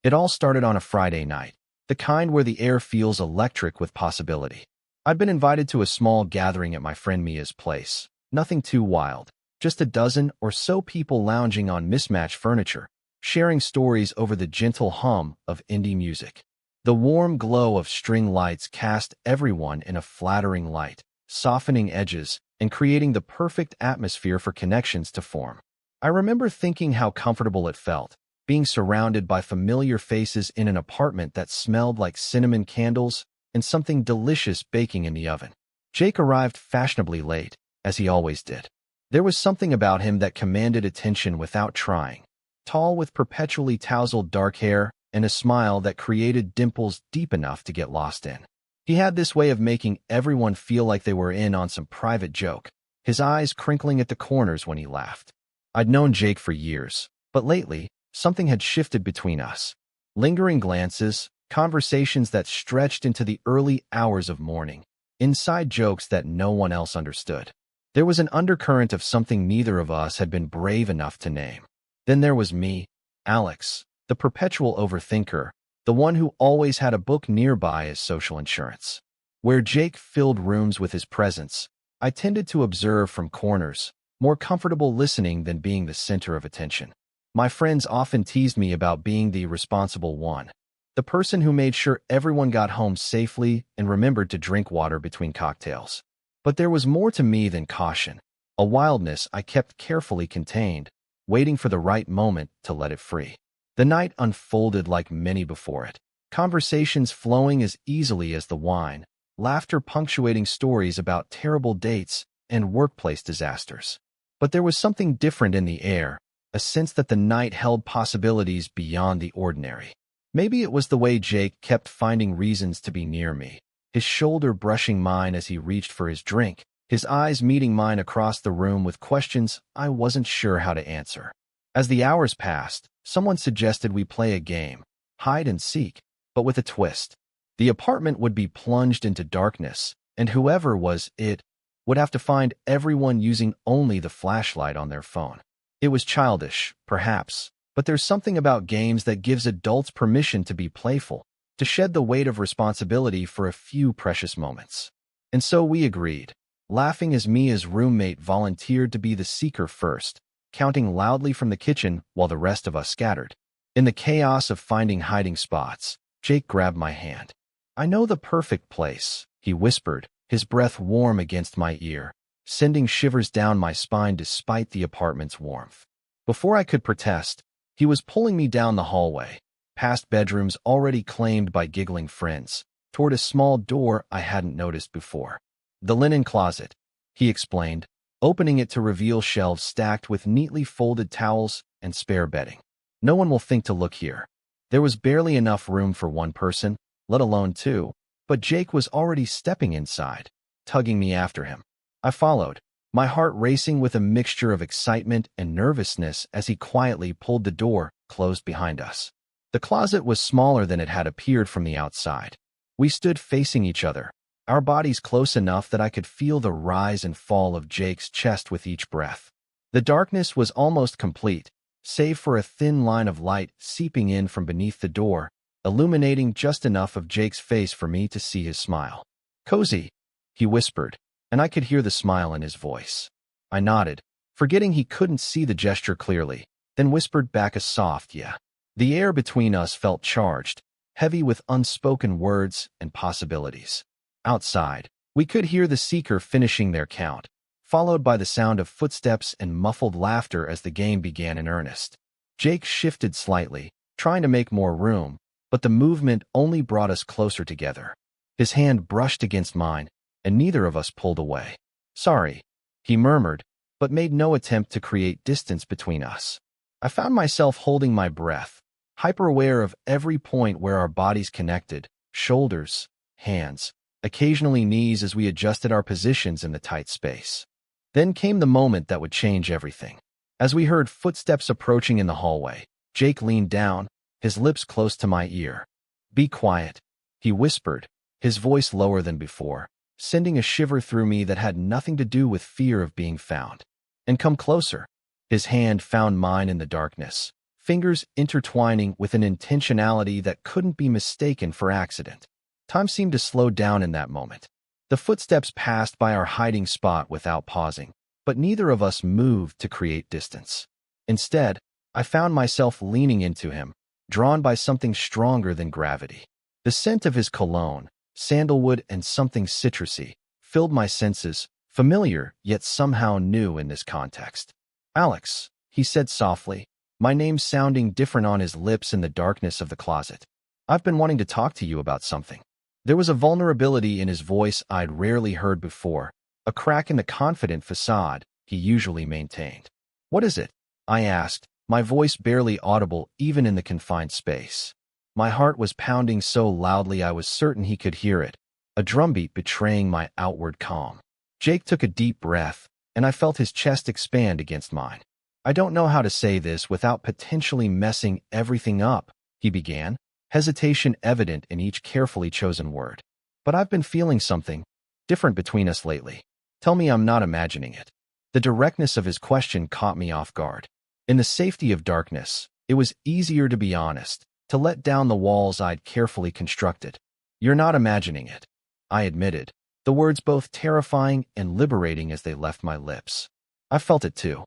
It all started on a Friday night, the kind where the air feels electric with possibility. I'd been invited to a small gathering at my friend Mia's place. Nothing too wild, just a dozen or so people lounging on mismatched furniture, sharing stories over the gentle hum of indie music. The warm glow of string lights cast everyone in a flattering light, softening edges and creating the perfect atmosphere for connections to form. I remember thinking how comfortable it felt, being surrounded by familiar faces in an apartment that smelled like cinnamon candles and something delicious baking in the oven. Jake arrived fashionably late, as he always did. There was something about him that commanded attention without trying. Tall with perpetually tousled dark hair and a smile that created dimples deep enough to get lost in. He had this way of making everyone feel like they were in on some private joke, his eyes crinkling at the corners when he laughed. I'd known Jake for years, but lately, something had shifted between us. Lingering glances, conversations that stretched into the early hours of morning, inside jokes that no one else understood. There was an undercurrent of something neither of us had been brave enough to name. Then there was me, Alex, the perpetual overthinker, the one who always had a book nearby as social insurance. Where Jake filled rooms with his presence, I tended to observe from corners, more comfortable listening than being the center of attention. My friends often teased me about being the responsible one, the person who made sure everyone got home safely and remembered to drink water between cocktails. But there was more to me than caution, a wildness I kept carefully contained, waiting for the right moment to let it free. The night unfolded like many before it, conversations flowing as easily as the wine, laughter punctuating stories about terrible dates and workplace disasters. But there was something different in the air, a sense that the night held possibilities beyond the ordinary. Maybe it was the way Jake kept finding reasons to be near me, his shoulder brushing mine as he reached for his drink, his eyes meeting mine across the room with questions I wasn't sure how to answer. As the hours passed, someone suggested we play a game, hide and seek, but with a twist. The apartment would be plunged into darkness, and whoever was it would have to find everyone using only the flashlight on their phone. It was childish, perhaps, but there's something about games that gives adults permission to be playful, to shed the weight of responsibility for a few precious moments. And so we agreed, laughing as Mia's roommate volunteered to be the seeker first, counting loudly from the kitchen while the rest of us scattered. In the chaos of finding hiding spots, Jake grabbed my hand. "I know the perfect place," he whispered, his breath warm against my ear, sending shivers down my spine despite the apartment's warmth. Before I could protest, he was pulling me down the hallway, past bedrooms already claimed by giggling friends, toward a small door I hadn't noticed before. "The linen closet," he explained, opening it to reveal shelves stacked with neatly folded towels and spare bedding. "No one will think to look here." There was barely enough room for one person, let alone two, but Jake was already stepping inside, tugging me after him. I followed, my heart racing with a mixture of excitement and nervousness as he quietly pulled the door closed behind us. The closet was smaller than it had appeared from the outside. We stood facing each other, our bodies close enough that I could feel the rise and fall of Jake's chest with each breath. The darkness was almost complete, save for a thin line of light seeping in from beneath the door, illuminating just enough of Jake's face for me to see his smile. "Cozy," he whispered, and I could hear the smile in his voice. I nodded, forgetting he couldn't see the gesture clearly, then whispered back a soft "yeah." The air between us felt charged, heavy with unspoken words and possibilities. Outside, we could hear the seeker finishing their count, followed by the sound of footsteps and muffled laughter as the game began in earnest. Jake shifted slightly, trying to make more room, but the movement only brought us closer together. His hand brushed against mine, and neither of us pulled away. "Sorry," he murmured, but made no attempt to create distance between us. I found myself holding my breath, hyper-aware of every point where our bodies connected, shoulders, hands, occasionally knees as we adjusted our positions in the tight space. Then came the moment that would change everything. As we heard footsteps approaching in the hallway, Jake leaned down, his lips close to my ear. "Be quiet," he whispered, his voice lower than before, sending a shiver through me that had nothing to do with fear of being found. "And come closer." His hand found mine in the darkness, fingers intertwining with an intentionality that couldn't be mistaken for accident. Time seemed to slow down in that moment. The footsteps passed by our hiding spot without pausing, but neither of us moved to create distance. Instead, I found myself leaning into him, drawn by something stronger than gravity. The scent of his cologne, sandalwood and something citrusy, filled my senses, familiar yet somehow new in this context. "Alex," he said softly, my name sounding different on his lips in the darkness of the closet. "I've been wanting to talk to you about something." There was a vulnerability in his voice I'd rarely heard before, a crack in the confident facade he usually maintained. "What is it?" I asked, my voice barely audible even in the confined space. My heart was pounding so loudly I was certain he could hear it, a drumbeat betraying my outward calm. Jake took a deep breath, and I felt his chest expand against mine. "I don't know how to say this without potentially messing everything up," he began, hesitation evident in each carefully chosen word. "But I've been feeling something different between us lately. Tell me I'm not imagining it." The directness of his question caught me off guard. In the safety of darkness, it was easier to be honest, to let down the walls I'd carefully constructed. "You're not imagining it," I admitted, the words both terrifying and liberating as they left my lips. I felt it too.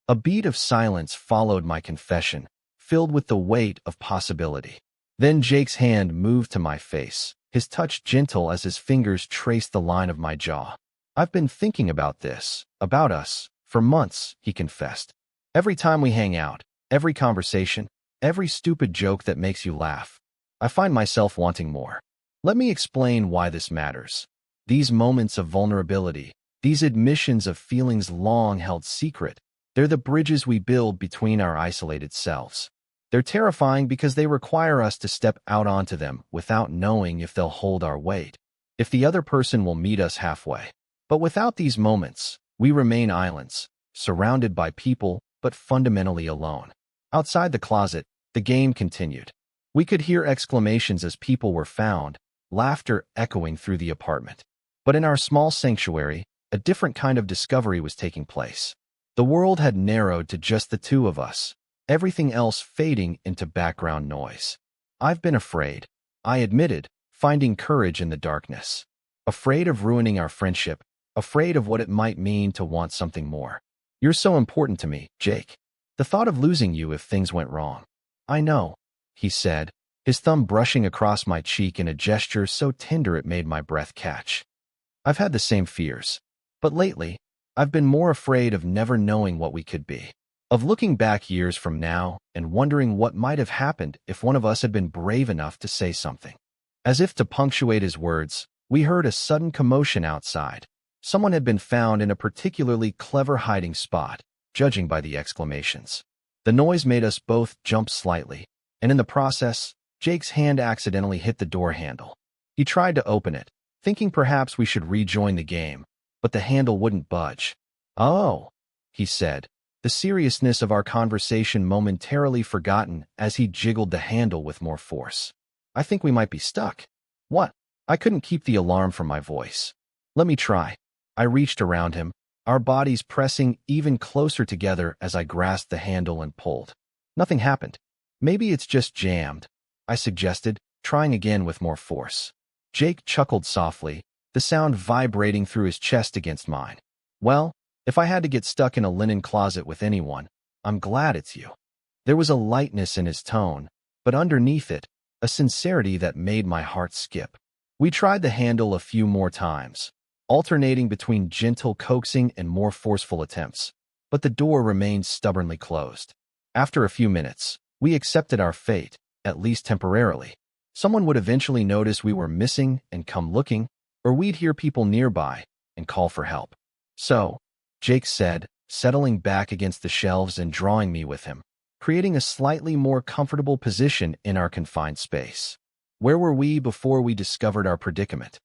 A beat of silence followed my confession, filled with the weight of possibility. Then Jake's hand moved to my face, his touch gentle as his fingers traced the line of my jaw. "I've been thinking about this, about us, for months," he confessed. "Every time we hang out, every conversation, every stupid joke that makes you laugh, I find myself wanting more. Let me explain why this matters. These moments of vulnerability, these admissions of feelings long held secret, they're the bridges we build between our isolated selves. They're terrifying because they require us to step out onto them without knowing if they'll hold our weight, if the other person will meet us halfway. But without these moments, we remain islands, surrounded by people, but fundamentally alone." Outside the closet, the game continued. We could hear exclamations as people were found, laughter echoing through the apartment. But in our small sanctuary, a different kind of discovery was taking place. The world had narrowed to just the two of us, everything else fading into background noise. "I've been afraid," I admitted, finding courage in the darkness. "Afraid of ruining our friendship, afraid of what it might mean to want something more. You're so important to me, Jake. The thought of losing you if things went wrong." "I know," he said, his thumb brushing across my cheek in a gesture so tender it made my breath catch. "I've had the same fears. But lately, I've been more afraid of never knowing what we could be. Of looking back years from now and wondering what might have happened if one of us had been brave enough to say something." As if to punctuate his words, we heard a sudden commotion outside. Someone had been found in a particularly clever hiding spot, judging by the exclamations. The noise made us both jump slightly, and in the process, Jake's hand accidentally hit the door handle. He tried to open it, thinking perhaps we should rejoin the game, but the handle wouldn't budge. "Oh," he said, the seriousness of our conversation momentarily forgotten as he jiggled the handle with more force. "I think we might be stuck." "What?" I couldn't keep the alarm from my voice. "Let me try." I reached around him, our bodies pressing even closer together as I grasped the handle and pulled. Nothing happened. "Maybe it's just jammed," I suggested, trying again with more force. Jake chuckled softly, the sound vibrating through his chest against mine. "Well, if I had to get stuck in a linen closet with anyone, I'm glad it's you." There was a lightness in his tone, but underneath it, a sincerity that made my heart skip. We tried the handle a few more times, alternating between gentle coaxing and more forceful attempts, but the door remained stubbornly closed. After a few minutes, we accepted our fate, at least temporarily. Someone would eventually notice we were missing and come looking, or we'd hear people nearby and call for help. "So," Jake said, settling back against the shelves and drawing me with him, creating a slightly more comfortable position in our confined space. "Where were we before we discovered our predicament?"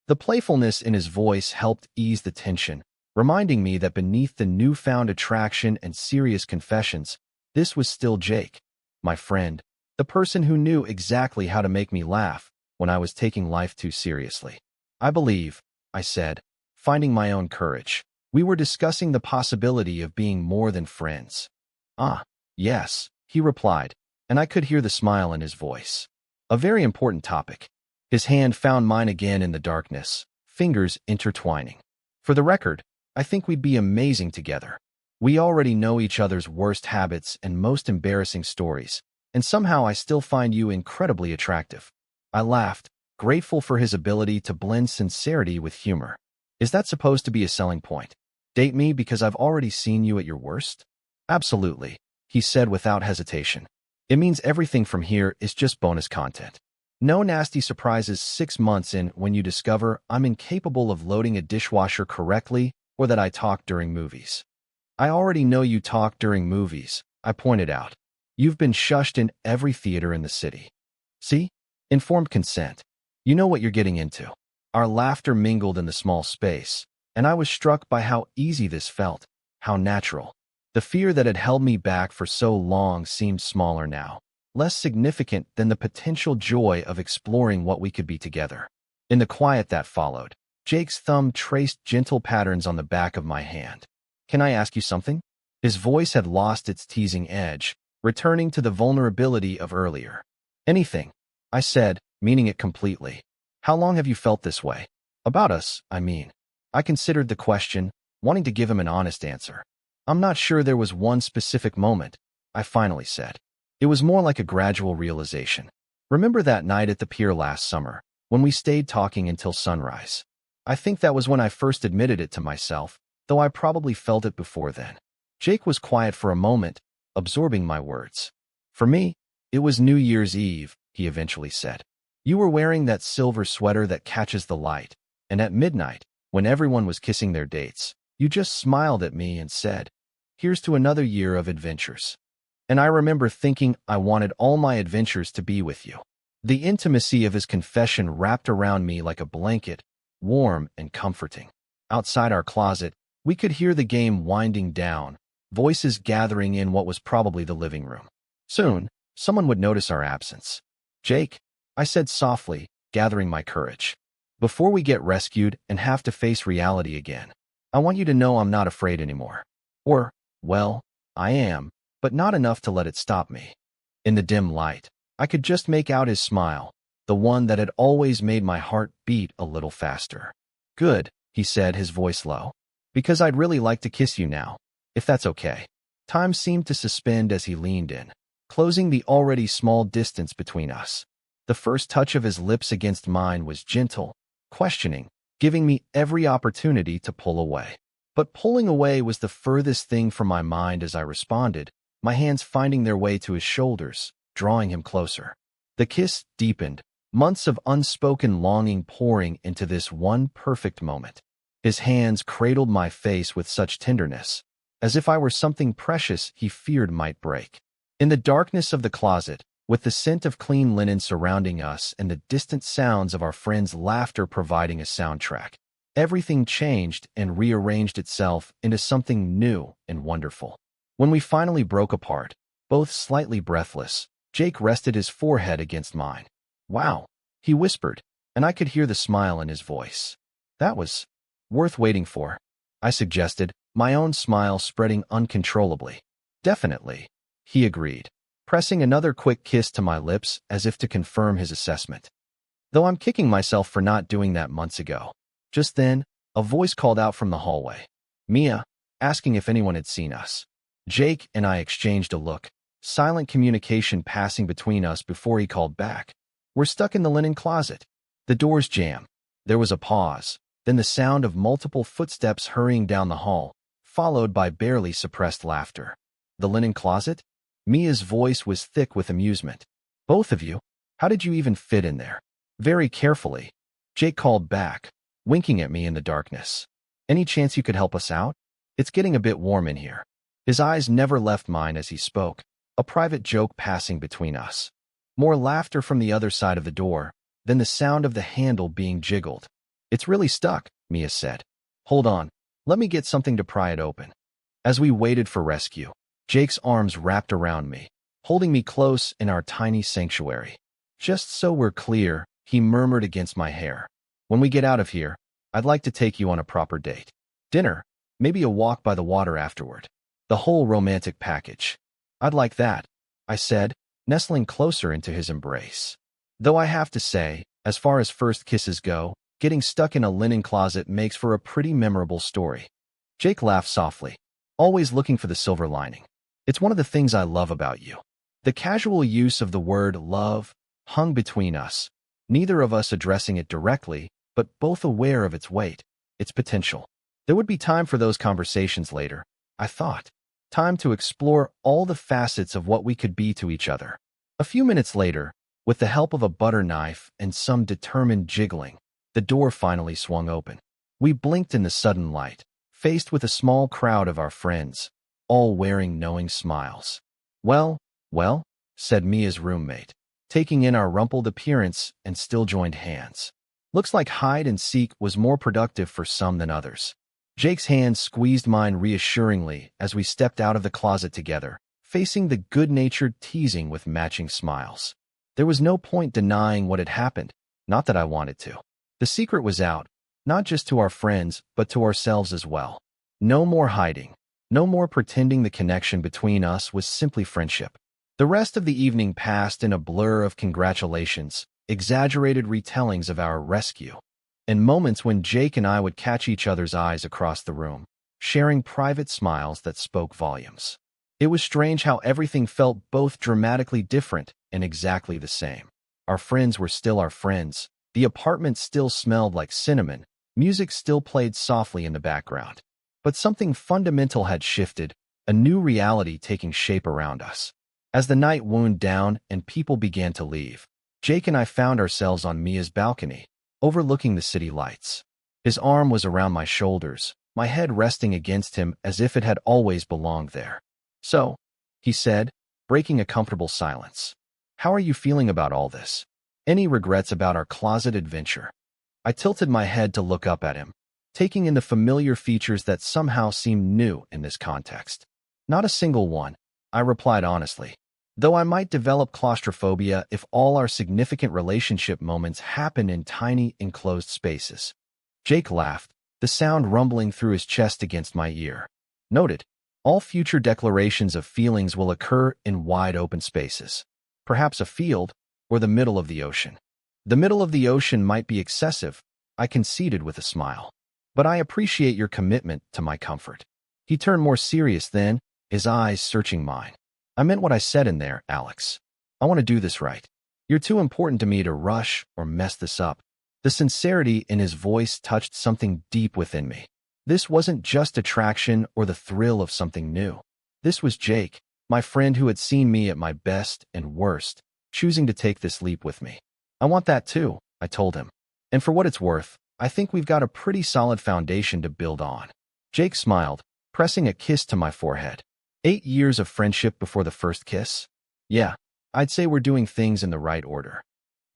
The playfulness in his voice helped ease the tension, reminding me that beneath the newfound attraction and serious confessions, this was still Jake, my friend, the person who knew exactly how to make me laugh when I was taking life too seriously. "I believe," I said, finding my own courage, "we were discussing the possibility of being more than friends." "Ah, yes," he replied, and I could hear the smile in his voice. A very important topic. His hand found mine again in the darkness, fingers intertwining. For the record, I think we'd be amazing together. We already know each other's worst habits and most embarrassing stories, and somehow I still find you incredibly attractive. I laughed, grateful for his ability to blend sincerity with humor. Is that supposed to be a selling point? Date me because I've already seen you at your worst? Absolutely, he said without hesitation. It means everything from here is just bonus content. No nasty surprises 6 months in when you discover I'm incapable of loading a dishwasher correctly or that I talk during movies. I already know you talk during movies, I pointed out. You've been shushed in every theater in the city. See? Informed consent. You know what you're getting into. Our laughter mingled in the small space, and I was struck by how easy this felt, how natural. The fear that had held me back for so long seemed smaller now, less significant than the potential joy of exploring what we could be together. In the quiet that followed, Jake's thumb traced gentle patterns on the back of my hand. Can I ask you something? His voice had lost its teasing edge, returning to the vulnerability of earlier. Anything, I said, meaning it completely. How long have you felt this way? About us, I mean. I considered the question, wanting to give him an honest answer. I'm not sure there was one specific moment, I finally said. It was more like a gradual realization. Remember that night at the pier last summer, when we stayed talking until sunrise? I think that was when I first admitted it to myself, though I probably felt it before then. Jake was quiet for a moment, absorbing my words. For me, it was New Year's Eve, he eventually said. You were wearing that silver sweater that catches the light, and at midnight, when everyone was kissing their dates, you just smiled at me and said, "Here's to another year of adventures." And I remember thinking I wanted all my adventures to be with you. The intimacy of his confession wrapped around me like a blanket, warm and comforting. Outside our closet, we could hear the game winding down, voices gathering in what was probably the living room. Soon, someone would notice our absence. Jake, I said softly, gathering my courage. Before we get rescued and have to face reality again, I want you to know I'm not afraid anymore. Or, well, I am, but not enough to let it stop me. In the dim light, I could just make out his smile, the one that had always made my heart beat a little faster. Good, he said, his voice low. Because I'd really like to kiss you now, if that's okay. Time seemed to suspend as he leaned in, closing the already small distance between us. The first touch of his lips against mine was gentle, questioning, giving me every opportunity to pull away. But pulling away was the furthest thing from my mind as I responded, my hands finding their way to his shoulders, drawing him closer. The kiss deepened, months of unspoken longing pouring into this one perfect moment. His hands cradled my face with such tenderness, as if I were something precious he feared might break. In the darkness of the closet, with the scent of clean linen surrounding us and the distant sounds of our friends' laughter providing a soundtrack, everything changed and rearranged itself into something new and wonderful. When we finally broke apart, both slightly breathless, Jake rested his forehead against mine. Wow, he whispered, and I could hear the smile in his voice. That was worth waiting for, I suggested, my own smile spreading uncontrollably. Definitely, he agreed, pressing another quick kiss to my lips as if to confirm his assessment. Though I'm kicking myself for not doing that months ago. Just then, a voice called out from the hallway. Mia, asking if anyone had seen us. Jake and I exchanged a look, silent communication passing between us before he called back. We're stuck in the linen closet. The doors jam. There was a pause, then the sound of multiple footsteps hurrying down the hall, followed by barely suppressed laughter. The linen closet? Mia's voice was thick with amusement. Both of you? How did you even fit in there? Very carefully. Jake called back, winking at me in the darkness. Any chance you could help us out? It's getting a bit warm in here. His eyes never left mine as he spoke, a private joke passing between us. More laughter from the other side of the door, then the sound of the handle being jiggled. It's really stuck, Mia said. Hold on, let me get something to pry it open. As we waited for rescue, Jake's arms wrapped around me, holding me close in our tiny sanctuary. Just so we're clear, he murmured against my hair. When we get out of here, I'd like to take you on a proper date. Dinner, maybe a walk by the water afterward. The whole romantic package. I'd like that, I said, nestling closer into his embrace. Though I have to say, as far as first kisses go, getting stuck in a linen closet makes for a pretty memorable story. Jake laughed softly, always looking for the silver lining. It's one of the things I love about you. The casual use of the word love hung between us, neither of us addressing it directly, but both aware of its weight, its potential. There would be time for those conversations later, I thought. Time to explore all the facets of what we could be to each other. A few minutes later, with the help of a butter knife and some determined jiggling, the door finally swung open. We blinked in the sudden light, faced with a small crowd of our friends, all wearing knowing smiles. Well, said Mia's roommate, taking in our rumpled appearance and still joined hands. Looks like hide and seek was more productive for some than others. Jake's hand squeezed mine reassuringly as we stepped out of the closet together, facing the good-natured teasing with matching smiles. There was no point denying what had happened, not that I wanted to. The secret was out, not just to our friends, but to ourselves as well. No more hiding, no more pretending the connection between us was simply friendship. The rest of the evening passed in a blur of congratulations, exaggerated retellings of our rescue, and moments when Jake and I would catch each other's eyes across the room, sharing private smiles that spoke volumes. It was strange how everything felt both dramatically different and exactly the same. Our friends were still our friends, the apartment still smelled like cinnamon, music still played softly in the background. But something fundamental had shifted, a new reality taking shape around us. As the night wound down and people began to leave, Jake and I found ourselves on Mia's balcony, overlooking the city lights. His arm was around my shoulders, my head resting against him as if it had always belonged there. "So," he said, breaking a comfortable silence, "how are you feeling about all this? Any regrets about our closet adventure?" I tilted my head to look up at him, taking in the familiar features that somehow seemed new in this context. "Not a single one," I replied honestly, though I might develop claustrophobia if all our significant relationship moments happen in tiny, enclosed spaces. Jake laughed, the sound rumbling through his chest against my ear. "Noted. All future declarations of feelings will occur in wide open spaces. Perhaps a field, or the middle of the ocean." "The middle of the ocean might be excessive," I conceded with a smile. "But I appreciate your commitment to my comfort." He turned more serious then, his eyes searching mine. "I meant what I said in there, Alex. I want to do this right. You're too important to me to rush or mess this up." The sincerity in his voice touched something deep within me. This wasn't just attraction or the thrill of something new. This was Jake, my friend who had seen me at my best and worst, choosing to take this leap with me. "I want that too," I told him. "And for what it's worth, I think we've got a pretty solid foundation to build on." Jake smiled, pressing a kiss to my forehead. 8 years of friendship before the first kiss? Yeah, I'd say we're doing things in the right order.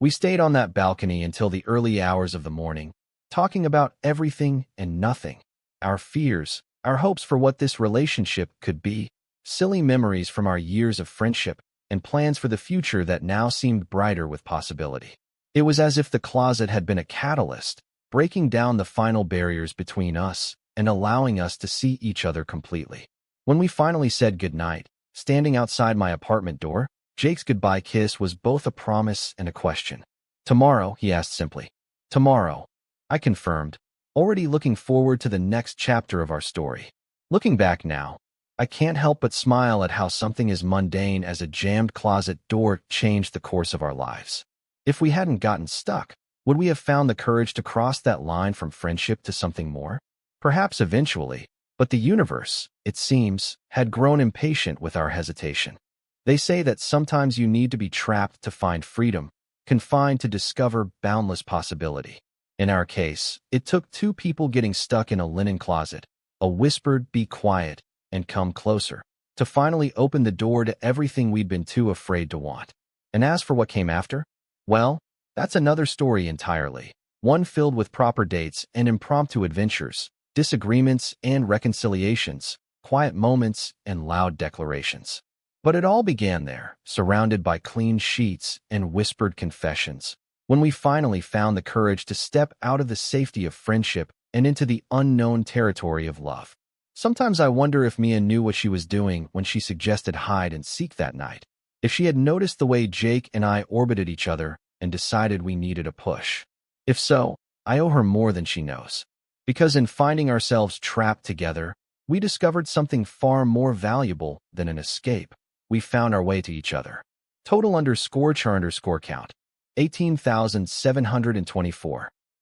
We stayed on that balcony until the early hours of the morning, talking about everything and nothing. Our fears, our hopes for what this relationship could be, silly memories from our years of friendship, and plans for the future that now seemed brighter with possibility. It was as if the closet had been a catalyst, breaking down the final barriers between us and allowing us to see each other completely. When we finally said goodnight, standing outside my apartment door, Jake's goodbye kiss was both a promise and a question. "Tomorrow," he asked simply. "Tomorrow," I confirmed, already looking forward to the next chapter of our story. Looking back now, I can't help but smile at how something as mundane as a jammed closet door changed the course of our lives. If we hadn't gotten stuck, would we have found the courage to cross that line from friendship to something more? Perhaps eventually, but the universe, it seems, had grown impatient with our hesitation. They say that sometimes you need to be trapped to find freedom, confined to discover boundless possibility. In our case, it took two people getting stuck in a linen closet, a whispered "be quiet" and "come closer," to finally open the door to everything we'd been too afraid to want. And as for what came after, well, that's another story entirely, one filled with proper dates and impromptu adventures, disagreements and reconciliations, quiet moments and loud declarations. But it all began there, surrounded by clean sheets and whispered confessions, when we finally found the courage to step out of the safety of friendship and into the unknown territory of love. Sometimes I wonder if Mia knew what she was doing when she suggested hide and seek that night. if she had noticed the way Jake and I orbited each other and decided we needed a push. If so, I owe her more than she knows. Because in finding ourselves trapped together, we discovered something far more valuable than an escape. We found our way to each other. Total _char_count, 18,724.